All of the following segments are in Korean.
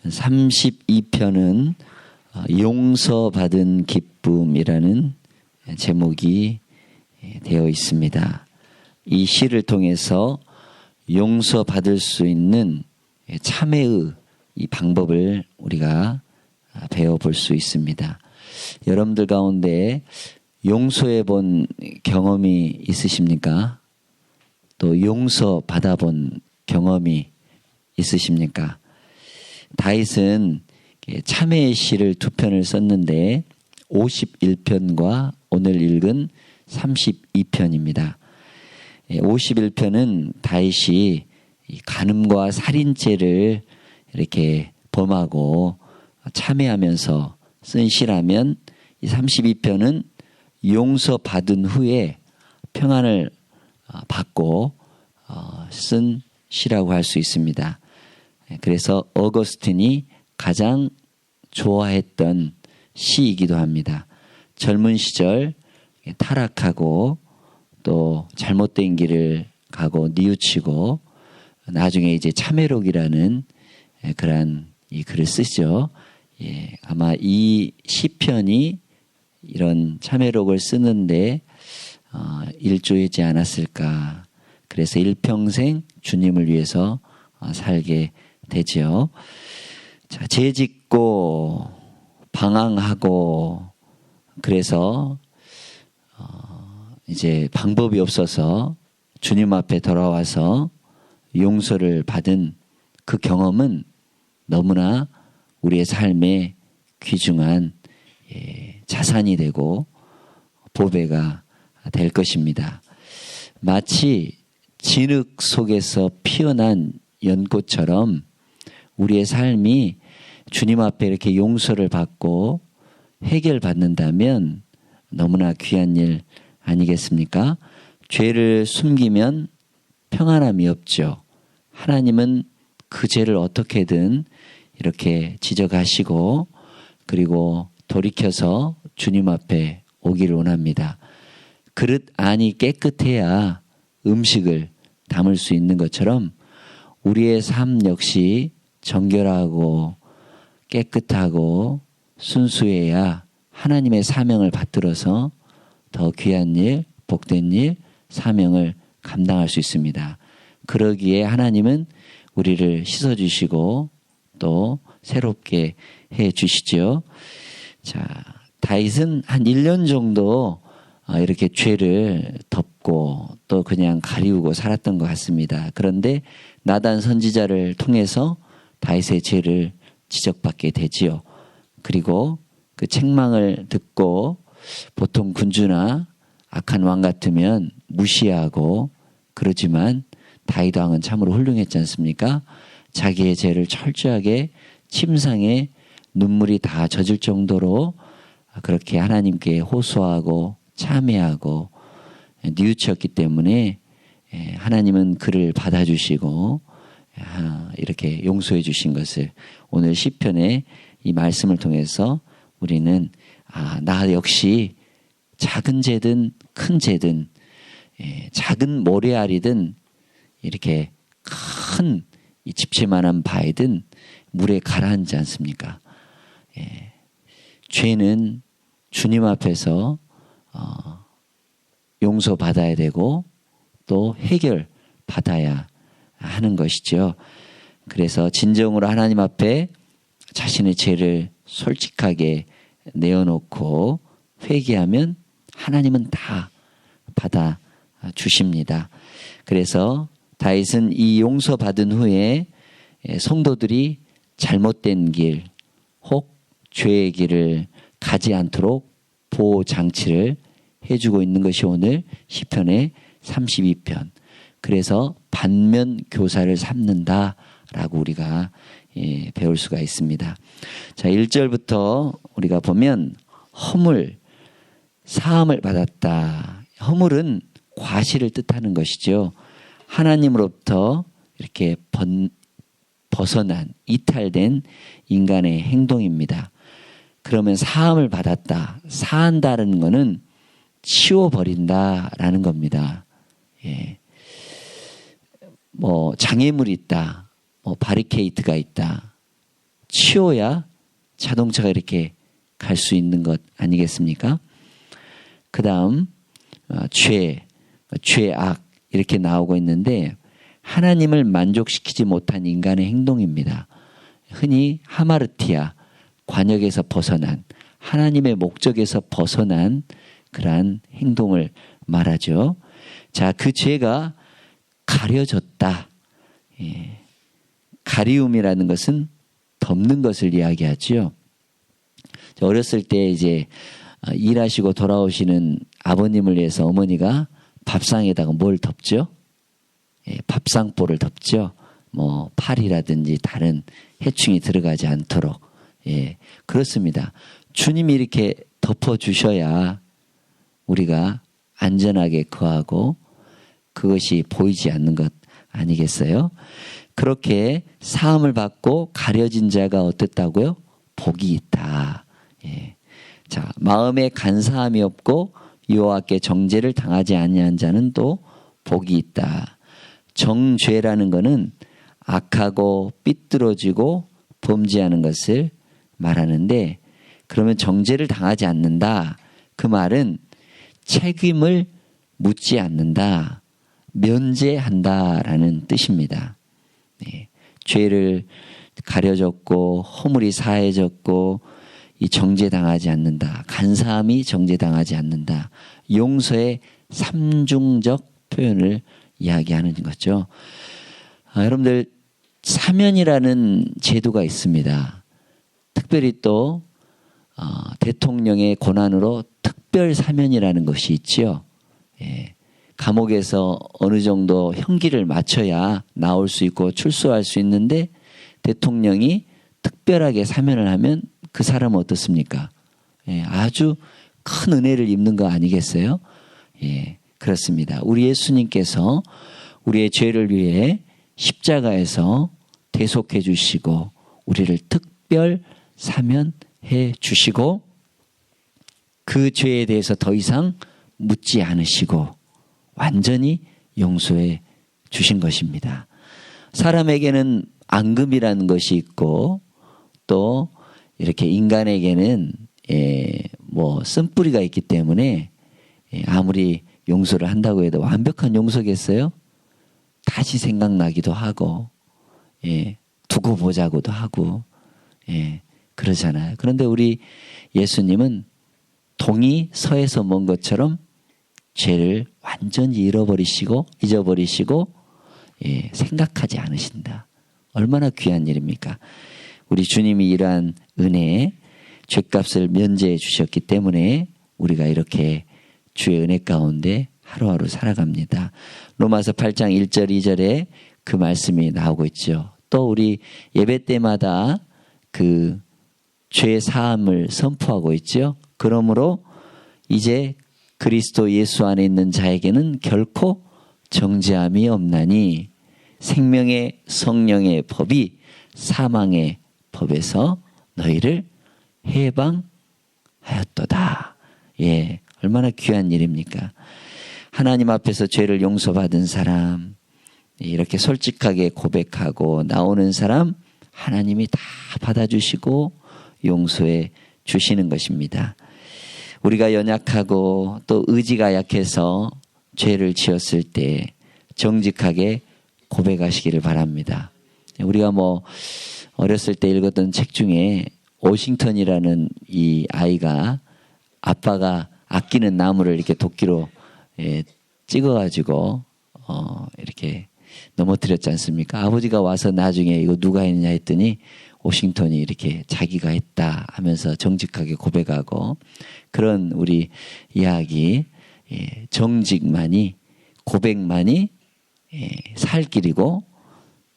32편은 용서받은 기쁨이라는 제목이 되어 있습니다. 이 시를 통해서 용서받을 수 있는 참회의 이 방법을 우리가 배워볼 수 있습니다. 여러분들 가운데 용서해 본 경험이 있으십니까? 또 용서 받아본 경험이 있으십니까? 다윗은 참회의 시를 2편을 썼는데 51편과 오늘 읽은 32편입니다. 51편은 다윗이 간음과 살인죄를 이렇게 범하고 참회하면서 쓴 시라면 이 32편은 용서받은 후에 평안을 받고 쓴 시라고 할 수 있습니다. 그래서 어거스틴이 가장 좋아했던 시이기도 합니다. 젊은 시절 타락하고 또 잘못된 길을 가고 뉘우치고 나중에 이제 참회록이라는 그런 이 글을 쓰죠. 아마 이 시편이 이런 참회록을 쓰는데 일조이지 않았을까. 그래서 일평생 주님을 위해서 살게 되죠. 자, 죄짓고 방황하고 그래서 이제 방법이 없어서 주님 앞에 돌아와서 용서를 받은 그 경험은 너무나 우리의 삶에 귀중한 자산이 되고 보배가 될 것입니다. 마치 진흙 속에서 피어난 연꽃처럼 우리의 삶이 주님 앞에 이렇게 용서를 받고 해결받는다면 너무나 귀한 일 아니겠습니까? 죄를 숨기면 평안함이 없죠. 하나님은 그 죄를 어떻게든 이렇게 지적하시고 그리고 돌이켜서 주님 앞에 오기를 원합니다. 그릇 안이 깨끗해야 음식을 담을 수 있는 것처럼 우리의 삶 역시 정결하고 깨끗하고 순수해야 하나님의 사명을 받들어서 더 귀한 일, 복된 일, 사명을 감당할 수 있습니다. 그러기에 하나님은 우리를 씻어주시고 또 새롭게 해주시죠. 자, 다윗은 한 1년 정도 이렇게 죄를 덮고 또 그냥 가리우고 살았던 것 같습니다. 그런데 나단 선지자를 통해서 다윗의 죄를 지적받게 되지요. 그리고 그 책망을 듣고 보통 군주나 악한 왕 같으면 무시하고 그러지만 다윗 왕은 참으로 훌륭했지 않습니까? 자기의 죄를 철저하게 침상에 눈물이 다 젖을 정도로 그렇게 하나님께 호소하고 참회하고 뉘우쳤기 때문에 하나님은 그를 받아주시고 이렇게 용서해 주신 것을 오늘 시편의 이 말씀을 통해서 우리는 나 역시 작은 죄든 큰 죄든 작은 모래알이든 이렇게 큰 이 집채만한 바이든 물에 가라앉지 않습니까? 죄는 주님 앞에서 용서받아야 되고 또 해결받아야 하는 것이죠. 그래서 진정으로 하나님 앞에 자신의 죄를 솔직하게 내어놓고 회개하면 하나님은 다 받아주십니다. 그래서 다윗은 이 용서받은 후에 성도들이 잘못된 길, 혹 죄의 길을 가지 않도록 보호장치를 해주고 있는 것이 오늘 시편의 32편. 그래서 반면교사를 삼는다라고 우리가 배울 수가 있습니다. 자, 1절부터 우리가 보면 허물, 사함을 받았다. 허물은 과실을 뜻하는 것이죠. 하나님으로부터 이렇게 벗어난, 이탈된 인간의 행동입니다. 그러면 사함을 받았다. 사한다는 것은 치워버린다라는 겁니다. 장애물이 있다. 바리케이트가 있다. 치워야 자동차가 이렇게 갈 수 있는 것 아니겠습니까? 그 다음 죄악 이렇게 나오고 있는데 하나님을 만족시키지 못한 인간의 행동입니다. 흔히 하마르티아, 관역에서 벗어난, 하나님의 목적에서 벗어난 그러한 행동을 말하죠. 자, 그 죄가 가려졌다. 예. 가리움이라는 것은 덮는 것을 이야기하죠. 어렸을 때 이제 일하시고 돌아오시는 아버님을 위해서 어머니가 밥상에다가 뭘 덮죠? 예, 밥상보를 덮죠. 뭐 파리라든지 다른 해충이 들어가지 않도록. 예, 그렇습니다. 주님이 이렇게 덮어주셔야 우리가 안전하게 거하고 그것이 보이지 않는 것 아니겠어요? 그렇게 사함을 받고 가려진 자가 어떻다고요? 복이 있다. 예. 자, 마음에 간사함이 없고 여호와께 정죄를 당하지 아니한 자는 또 복이 있다. 정죄라는 것은 악하고 삐뚤어지고 범죄하는 것을 말하는데, 그러면 정죄를 당하지 않는다. 그 말은 책임을 묻지 않는다. 면제한다라는 뜻입니다. 네. 죄를 가려졌고 허물이 사해졌고 이 정죄당하지 않는다. 간사함이 정죄당하지 않는다. 용서의 삼중적 표현을 이야기하는 거죠. 여러분들 사면이라는 제도가 있습니다. 특별히 또 대통령의 권한으로 특별 사면이라는 것이 있지요. 예. 감옥에서 어느 정도 형기를 마쳐야 나올 수 있고 출소할 수 있는데 대통령이 특별하게 사면을 하면 그 사람은 어떻습니까? 예, 아주 큰 은혜를 입는 거 아니겠어요? 예, 그렇습니다. 우리 예수님께서 우리의 죄를 위해 십자가에서 대속해 주시고 우리를 특별 사면해 주시고 그 죄에 대해서 더 이상 묻지 않으시고 완전히 용서해 주신 것입니다. 사람에게는 앙금이라는 것이 있고 또 이렇게 인간에게는 뭐 쓴뿌리가 있기 때문에 아무리 용서를 한다고 해도 완벽한 용서겠어요? 다시 생각나기도 하고 두고 보자고도 하고 그러잖아요. 그런데 우리 예수님은 동이 서에서 먼 것처럼 죄를 완전히 잊어버리시고 생각하지 않으신다. 얼마나 귀한 일입니까? 우리 주님이 이러한 은혜에 죄값을 면제해 주셨기 때문에 우리가 이렇게 주의 은혜 가운데 하루하루 살아갑니다. 로마서 8장 1절 2절에 그 말씀이 나오고 있죠. 또 우리 예배 때마다 그 죄 사함을 선포하고 있죠. 그러므로 이제 그리스도 예수 안에 있는 자에게는 결코 정죄함이 없나니 생명의 성령의 법이 사망의 법에서 너희를 해방하였도다. 예, 얼마나 귀한 일입니까? 하나님 앞에서 죄를 용서받은 사람, 이렇게 솔직하게 고백하고 나오는 사람 하나님이 다 받아주시고 용서해 주시는 것입니다. 우리가 연약하고 또 의지가 약해서 죄를 지었을 때 정직하게 고백하시기를 바랍니다. 우리가 뭐 어렸을 때 읽었던 책 중에 워싱턴이라는 이 아이가 아빠가 아끼는 나무를 이렇게 도끼로 찍어가지고 이렇게 넘어뜨렸지 않습니까? 아버지가 와서 나중에 이거 누가 했냐 했더니 워싱턴이 이렇게 자기가 했다 하면서 정직하게 고백하고 그런 우리 이야기, 정직만이 고백만이 살 길이고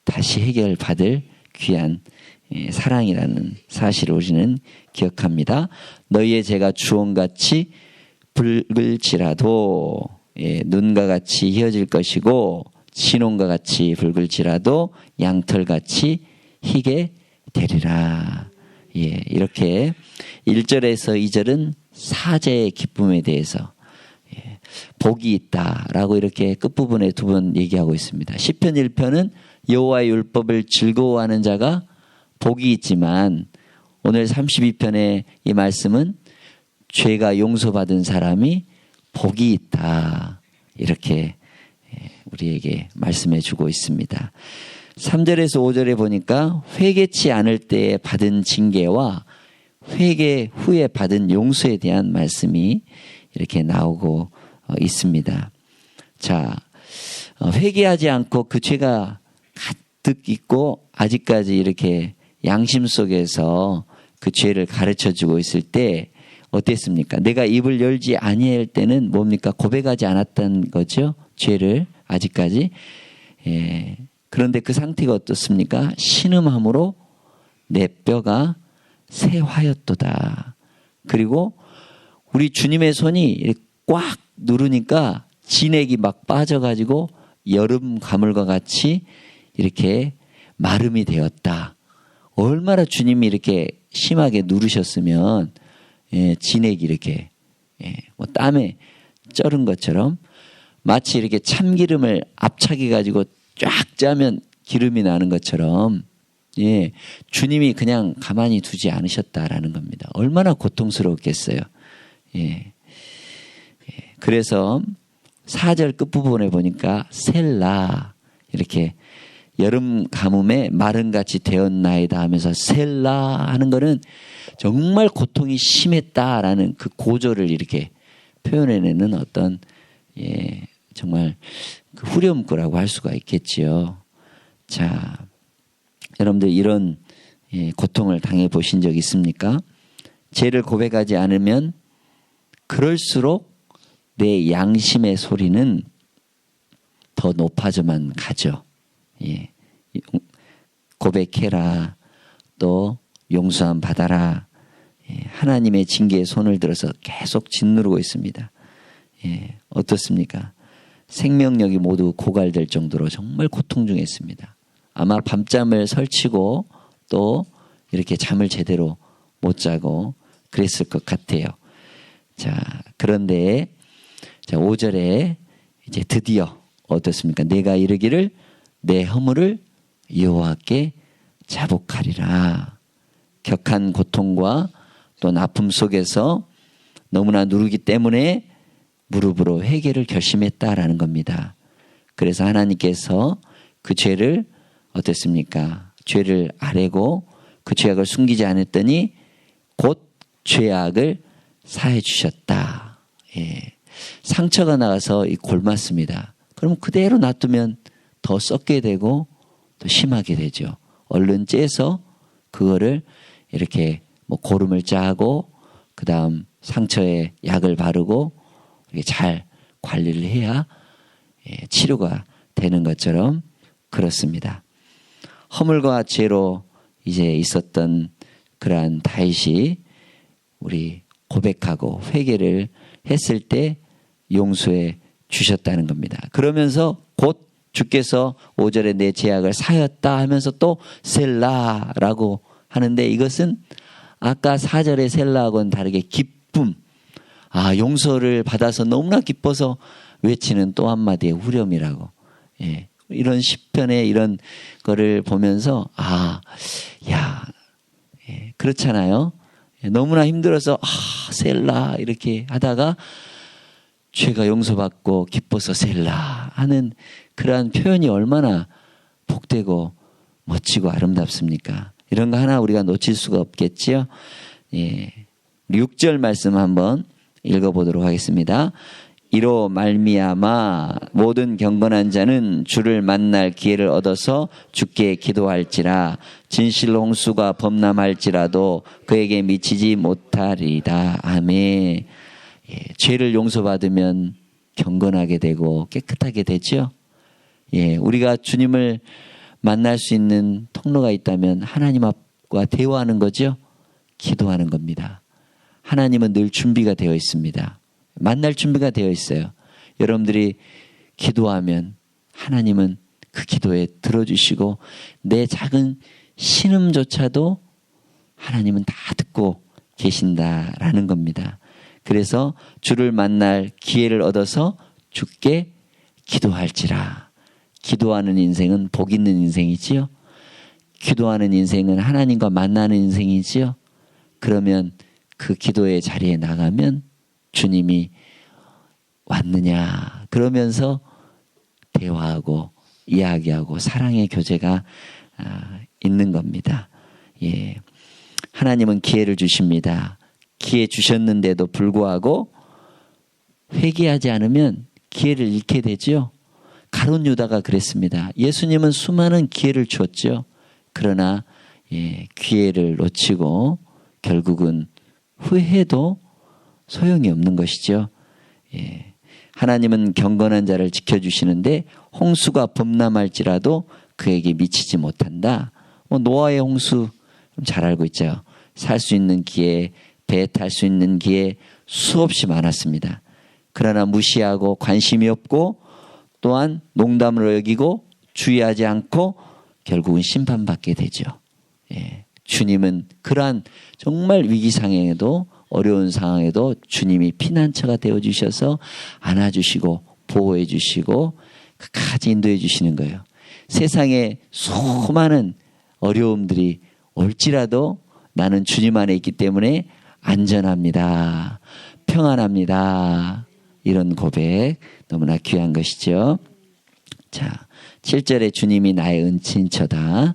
다시 해결받을 귀한 사랑이라는 사실을 우리는 기억합니다. 너희의 죄가 주홍같이 붉을지라도 눈과 같이 희어질 것이고 진홍과 같이 붉을지라도 양털같이 희게 되리라. 이렇게 1절에서 2절은 사죄의 기쁨에 대해서 복이 있다라고 이렇게 끝부분에 두 번 얘기하고 있습니다. 시편 1편은 여호와의 율법을 즐거워하는 자가 복이 있지만 오늘 32편의 이 말씀은 죄가 용서받은 사람이 복이 있다. 이렇게 우리에게 말씀해 주고 있습니다. 3절에서 5절에 보니까 회개치 않을 때에 받은 징계와 회개 후에 받은 용서에 대한 말씀이 이렇게 나오고 있습니다. 자, 회개하지 않고 그 죄가 가득 있고 아직까지 이렇게 양심 속에서 그 죄를 가르쳐 주고 있을 때 어땠습니까? 내가 입을 열지 아니할 때는 뭡니까? 고백하지 않았다는 거죠. 죄를 아직까지. 그런데 그 상태가 어떻습니까? 신음함으로 내 뼈가 새하였도다. 그리고 우리 주님의 손이 꽉 누르니까 진액이 막 빠져가지고 여름 가물과 같이 이렇게 마름이 되었다. 얼마나 주님이 이렇게 심하게 누르셨으면 진액이 이렇게 뭐 땀에 쩔은 것처럼 마치 이렇게 참기름을 압착해가지고 쫙 짜면 기름이 나는 것처럼 주님이 그냥 가만히 두지 않으셨다라는 겁니다. 얼마나 고통스러웠겠어요. 그래서 4절 끝부분에 보니까 셀라 이렇게 여름 가뭄에 마른같이 되었나이다 하면서 셀라 하는 거는 정말 고통이 심했다라는 그 고조를 이렇게 표현해내는 어떤 정말 그 후렴구라고 할 수가 있겠지요. 자, 여러분들 이런 고통을 당해 보신 적 있습니까? 죄를 고백하지 않으면 그럴수록 내 양심의 소리는 더 높아져만 가죠. 고백해라. 또 용서함 받아라. 하나님의 징계에 손을 들어서 계속 짓누르고 있습니다. 어떻습니까? 생명력이 모두 고갈될 정도로 정말 고통 중에 있습니다. 아마 밤잠을 설치고 또 이렇게 잠을 제대로 못 자고 그랬을 것 같아요. 자, 그런데 5절에 이제 드디어 어떻습니까? 내가 이르기를 내 허물을 여호와께 자복하리라. 격한 고통과 또 아픔 속에서 너무나 누르기 때문에 무릎으로 회개를 결심했다라는 겁니다. 그래서 하나님께서 그 죄를 어땠습니까? 죄를 아뢰고 그 죄악을 숨기지 않았더니 곧 죄악을 사해 주셨다. 상처가 나가서 골맞습니다. 그럼 그대로 놔두면 더 썩게 되고 또 심하게 되죠. 얼른 째서 그거를 이렇게 뭐 고름을 짜고 그 다음 상처에 약을 바르고 이렇게 잘 관리를 해야 치료가 되는 것처럼 그렇습니다. 허물과 죄로 이제 있었던 그러한 다윗이 우리 고백하고 회개를 했을 때 용서해 주셨다는 겁니다. 그러면서 곧 주께서 5절에 내 죄악을 사였다 하면서 또 셀라라고 하는데 이것은 아까 4절의 셀라하고는 다르게 기쁨, 용서를 받아서 너무나 기뻐서 외치는 또 한마디의 후렴이라고. 이런 시편의 이런 거를 보면서 그렇잖아요. 너무나 힘들어서 셀라 이렇게 하다가 죄가 용서받고 기뻐서 셀라 하는 그러한 표현이 얼마나 복되고 멋지고 아름답습니까? 이런 거 하나 우리가 놓칠 수가 없겠지요. 6절 말씀 한번 읽어보도록 하겠습니다. 이로 말미암아 모든 경건한 자는 주를 만날 기회를 얻어서 주께 기도할지라 진실로 홍수가 범람할지라도 그에게 미치지 못하리이다. 아멘. 죄를 용서받으면 경건하게 되고 깨끗하게 되죠. 우리가 주님을 만날 수 있는 통로가 있다면 하나님 앞과 대화하는 거죠. 기도하는 겁니다. 하나님은 늘 준비가 되어 있습니다. 만날 준비가 되어 있어요. 여러분들이 기도하면 하나님은 그 기도에 들어주시고 내 작은 신음조차도 하나님은 다 듣고 계신다라는 겁니다. 그래서 주를 만날 기회를 얻어서 주께 기도할지라. 기도하는 인생은 복 있는 인생이지요. 기도하는 인생은 하나님과 만나는 인생이지요. 그러면 그 기도의 자리에 나가면 주님이 왔느냐 그러면서 대화하고 이야기하고 사랑의 교제가 있는 겁니다. 예. 하나님은 기회를 주십니다. 기회 주셨는데도 불구하고 회개하지 않으면 기회를 잃게 되죠. 가룟 유다가 그랬습니다. 예수님은 수많은 기회를 주었죠. 그러나 기회를 놓치고 결국은 후회해도 소용이 없는 것이죠. 하나님은 경건한 자를 지켜주시는데 홍수가 범람할지라도 그에게 미치지 못한다. 노아의 홍수 잘 알고 있죠. 살 수 있는 기회, 배 탈 수 있는 기회 수없이 많았습니다. 그러나 무시하고 관심이 없고 또한 농담으로 여기고 주의하지 않고 결국은 심판받게 되죠. 주님은 그러한 정말 위기 상황에도 어려운 상황에도 주님이 피난처가 되어주셔서 안아주시고 보호해주시고 끝까지 인도해주시는 거예요. 세상에 수많은 어려움들이 올지라도 나는 주님 안에 있기 때문에 안전합니다. 평안합니다. 이런 고백 너무나 귀한 것이죠. 자, 7절에 주님이 나의 은친처다.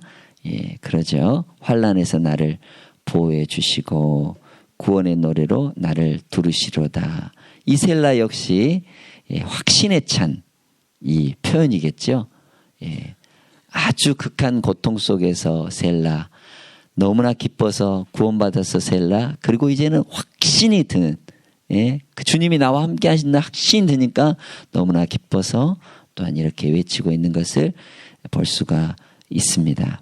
그러죠. 환난에서 나를 보호해 주시고 구원의 노래로 나를 두르시로다. 이 셀라 역시 확신에 찬 이 표현이겠죠. 아주 극한 고통 속에서 셀라, 너무나 기뻐서 구원받아서 셀라, 그리고 이제는 확신이 드는 그 주님이 나와 함께 하신다 확신이 드니까 너무나 기뻐서 또한 이렇게 외치고 있는 것을 볼 수가 있습니다.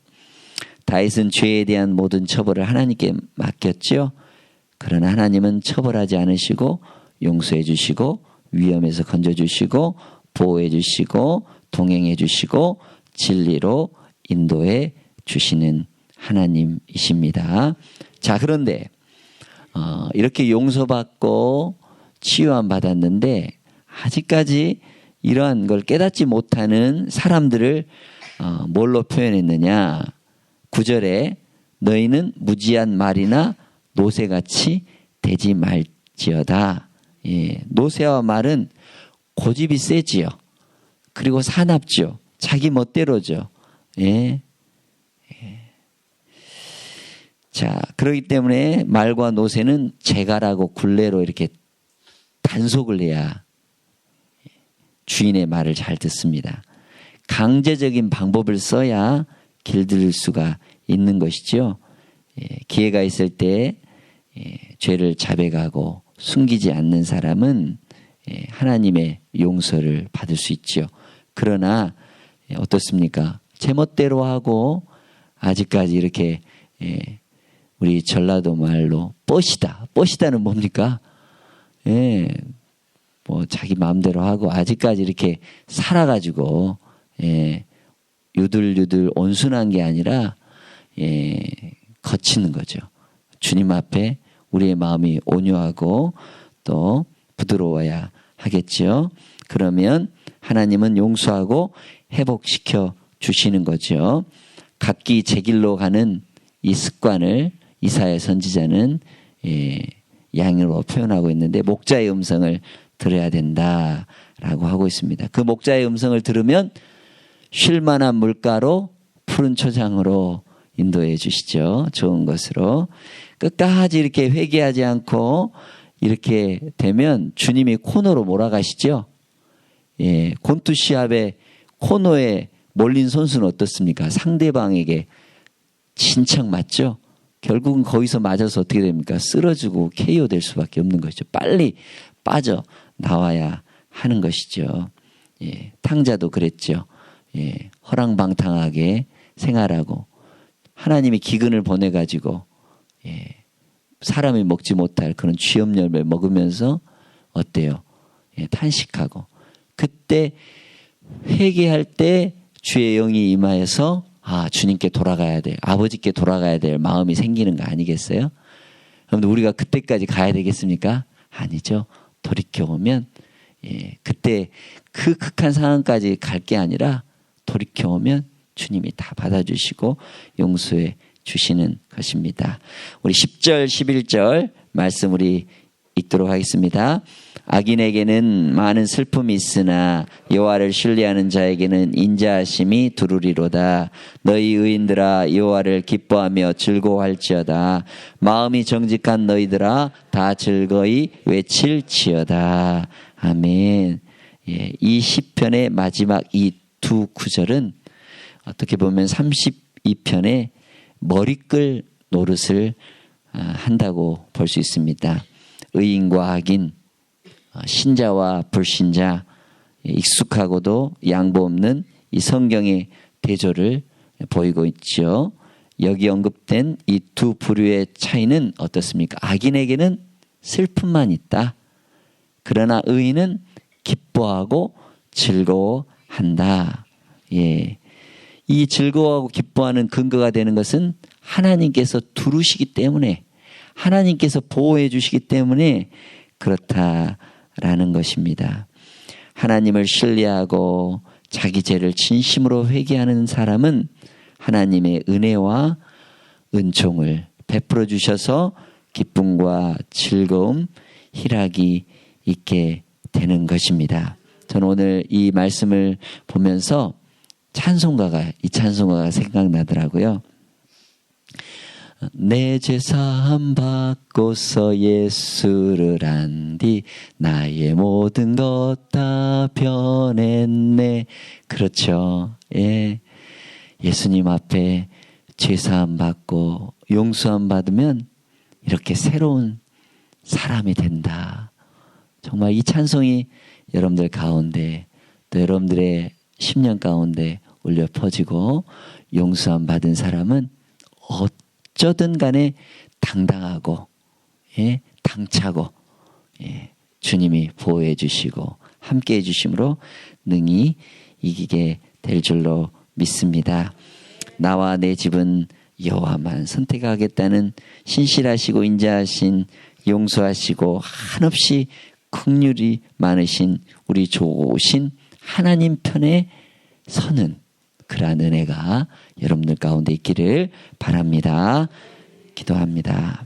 다윗은 죄에 대한 모든 처벌을 하나님께 맡겼죠. 그러나 하나님은 처벌하지 않으시고 용서해 주시고 위험에서 건져주시고 보호해 주시고 동행해 주시고 진리로 인도해 주시는 하나님이십니다. 자, 그런데 이렇게 용서받고 치유함 받았는데 아직까지 이러한 걸 깨닫지 못하는 사람들을 뭘로 표현했느냐. 9절에 너희는 무지한 말이나 노새같이 되지 말지어다. 노새와 말은 고집이 세지요. 그리고 사납죠. 자기 멋대로죠. 자, 그렇기 때문에 말과 노새는 재갈하고 굴레로 이렇게 단속을 해야 주인의 말을 잘 듣습니다. 강제적인 방법을 써야 길들일 수가 있는 것이죠. 기회가 있을 때 죄를 자백하고 숨기지 않는 사람은 하나님의 용서를 받을 수 있죠. 그러나 어떻습니까? 제멋대로 하고 아직까지 이렇게 우리 전라도 말로 뻗이다. 뻗이다는 뭡니까? 뭐 자기 마음대로 하고 아직까지 이렇게 살아가지고 유들유들 온순한 게 아니라 거치는 거죠. 주님 앞에 우리의 마음이 온유하고 또 부드러워야 하겠죠. 그러면 하나님은 용서하고 회복시켜 주시는 거죠. 각기 제 길로 가는 이 습관을 이사야 선지자는 양으로 표현하고 있는데 목자의 음성을 들어야 된다라고 하고 있습니다. 그 목자의 음성을 들으면 쉴만한 물가로 푸른 초장으로 인도해 주시죠. 좋은 것으로. 끝까지 이렇게 회개하지 않고 이렇게 되면 주님이 코너로 몰아가시죠. 곤투 시합에 코너에 몰린 선수는 어떻습니까? 상대방에게 진창 맞죠. 결국은 거기서 맞아서 어떻게 됩니까? 쓰러지고 KO 될 수밖에 없는 것이죠. 빨리 빠져 나와야 하는 것이죠. 탕자도 그랬죠. 허랑방탕하게 생활하고 하나님이 기근을 보내가지고 사람이 먹지 못할 그런 쥐염열매 먹으면서 어때요? 탄식하고 그때 회개할 때 주의 영이 임하여서 주님께 돌아가야 돼, 아버지께 돌아가야 될 마음이 생기는 거 아니겠어요? 그런데 우리가 그때까지 가야 되겠습니까? 아니죠. 돌이켜오면 그때 그 극한 상황까지 갈 게 아니라 돌이켜오면 주님이 다 받아주시고 용서해 주시는 것입니다. 우리 10절 11절 말씀 우리 읽도록 하겠습니다. 악인에게는 많은 슬픔이 있으나 여호와를 신뢰하는 자에게는 인자하심이 두루리로다. 너희 의인들아 여호와를 기뻐하며 즐거워할지어다. 마음이 정직한 너희들아 다 즐거이 외칠지어다. 아멘. 예, 이 시편의 마지막 이 두 구절은 어떻게 보면 32편의 머리끌 노릇을 한다고 볼 수 있습니다. 의인과 악인, 신자와 불신자, 익숙하고도 양보 없는 이 성경의 대조를 보이고 있죠. 여기 언급된 이 두 부류의 차이는 어떻습니까? 악인에게는 슬픔만 있다. 그러나 의인은 기뻐하고 즐거워한다. 예. 이 즐거워하고 기뻐하는 근거가 되는 것은 하나님께서 두루시기 때문에, 하나님께서 보호해 주시기 때문에 그렇다라는 것입니다. 하나님을 신뢰하고 자기 죄를 진심으로 회개하는 사람은 하나님의 은혜와 은총을 베풀어 주셔서 기쁨과 즐거움, 희락이 있게 되는 것입니다. 저는 오늘 이 말씀을 보면서 이 찬송가가 생각나더라고요. 내 죄 사함 받고서 예수를 안디 나의 모든 것 다 변했네. 그렇죠. 예. 예수님 앞에 죄 사함 받고 용서함 받으면 이렇게 새로운 사람이 된다. 정말 이 찬송이 여러분들 가운데 또 여러분들의 심령 가운데 울려 퍼지고 용서함 받은 사람은 어쩌든 간에 당당하고, 예, 당차고, 예, 주님이 보호해 주시고 함께 해 주심으로 능히 이기게 될 줄로 믿습니다. 나와 내 집은 여호와만 선택하겠다는 신실하시고 인자하신, 용서하시고 한없이 긍휼이 많으신 우리 좋으신 하나님 편에 서는 그러한 은혜가 여러분들 가운데 있기를 바랍니다. 기도합니다.